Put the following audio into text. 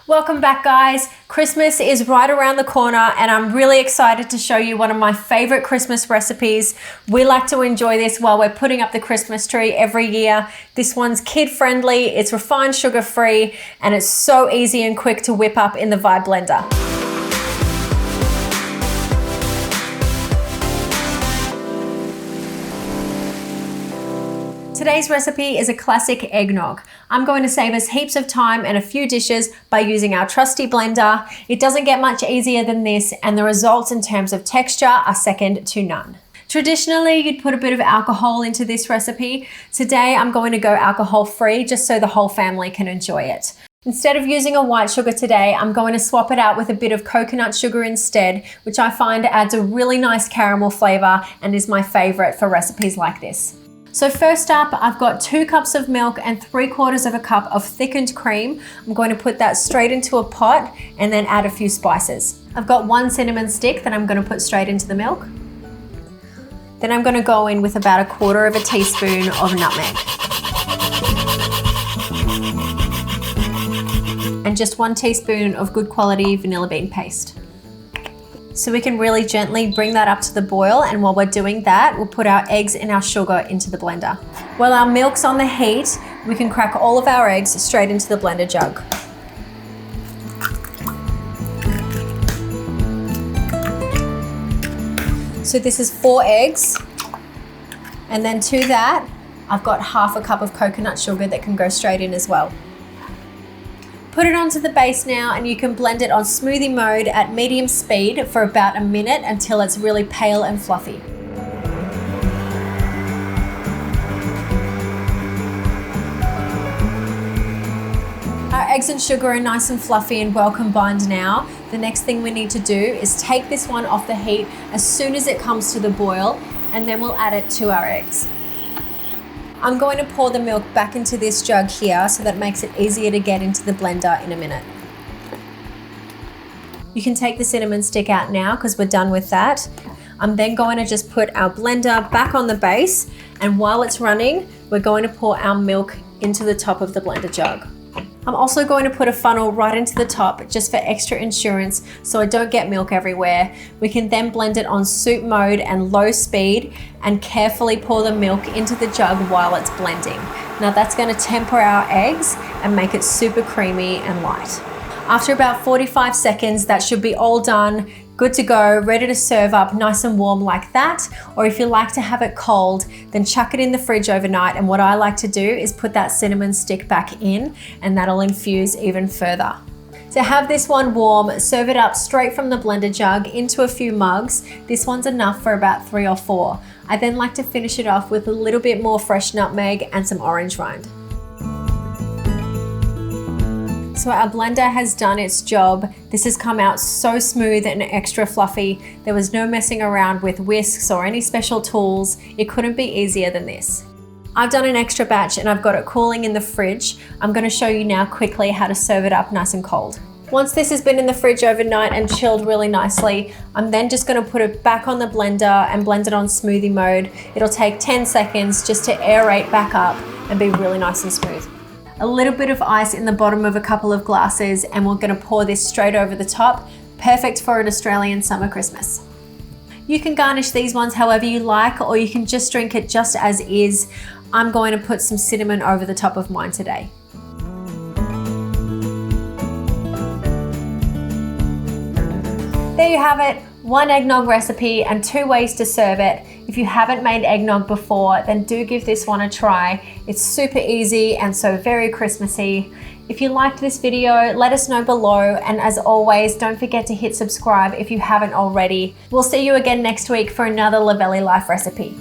Welcome back, guys. Christmas is right around the corner and I'm really excited to show you one of my favorite Christmas recipes. We like to enjoy this while we're putting up the Christmas tree every year. This one's kid-friendly, it's refined sugar-free, and it's so easy and quick to whip up in the Vibe blender. Today's recipe is a classic eggnog. I'm going to save us heaps of time and a few dishes by using our trusty blender. It doesn't get much easier than this, and the results in terms of texture are second to none. Traditionally, you'd put a bit of alcohol into this recipe. Today, I'm going to go alcohol-free just so the whole family can enjoy it. Instead of using a white sugar today, I'm going to swap it out with a bit of coconut sugar instead, which I find adds a really nice caramel flavor and is my favorite for recipes like this. So first up, I've got 2 cups of milk and 3/4 of a cup of thickened cream. I'm going to put that straight into a pot and then add a few spices. I've got 1 cinnamon stick that I'm going to put straight into the milk. Then I'm going to go in with about 1/4 teaspoon of nutmeg. And just 1 teaspoon of good quality vanilla bean paste. So we can really gently bring that up to the boil, and while we're doing that, we'll put our eggs and our sugar into the blender. While our milk's on the heat, we can crack all of our eggs straight into the blender jug. So this is 4 eggs, and then to that, I've got 1/2 cup of coconut sugar that can go straight in as well. Put it onto the base now, and you can blend it on smoothie mode at medium speed for about a minute until it's really pale and fluffy. Our eggs and sugar are nice and fluffy and well combined now. The next thing we need to do is take this one off the heat as soon as it comes to the boil, and then we'll add it to our eggs. I'm going to pour the milk back into this jug here so that makes it easier to get into the blender in a minute. You can take the cinnamon stick out now because we're done with that. I'm then going to just put our blender back on the base, and while it's running, we're going to pour our milk into the top of the blender jug. I'm also going to put a funnel right into the top just for extra insurance so I don't get milk everywhere. We can then blend it on soup mode and low speed and carefully pour the milk into the jug while it's blending. Now that's going to temper our eggs and make it super creamy and light. After about 45 seconds, that should be all done. Good to go, ready to serve up nice and warm like that. Or if you like to have it cold, then chuck it in the fridge overnight. And what I like to do is put that cinnamon stick back in, and that'll infuse even further. To have this one warm, serve it up straight from the blender jug into a few mugs. This one's enough for about 3 or 4. I then like to finish it off with a little bit more fresh nutmeg and some orange rind. So our blender has done its job. This has come out so smooth and extra fluffy. There was no messing around with whisks or any special tools. It couldn't be easier than this. I've done an extra batch and I've got it cooling in the fridge. I'm going to show you now quickly how to serve it up nice and cold. Once this has been in the fridge overnight and chilled really nicely, I'm then just going to put it back on the blender and blend it on smoothie mode. It'll take 10 seconds just to aerate back up and be really nice and smooth. A little bit of ice in the bottom of a couple of glasses, and we're going to pour this straight over the top. Perfect for an Australian summer Christmas. You can garnish these ones however you like, or you can just drink it just as is. I'm going to put some cinnamon over the top of mine today. There you have it, 1 eggnog recipe and 2 ways to serve it. If you haven't made eggnog before, then do give this one a try. It's super easy and so very Christmassy. If you liked this video, let us know below, and as always, don't forget to hit subscribe if you haven't already. We'll see you again next week for another Luvele Life recipe.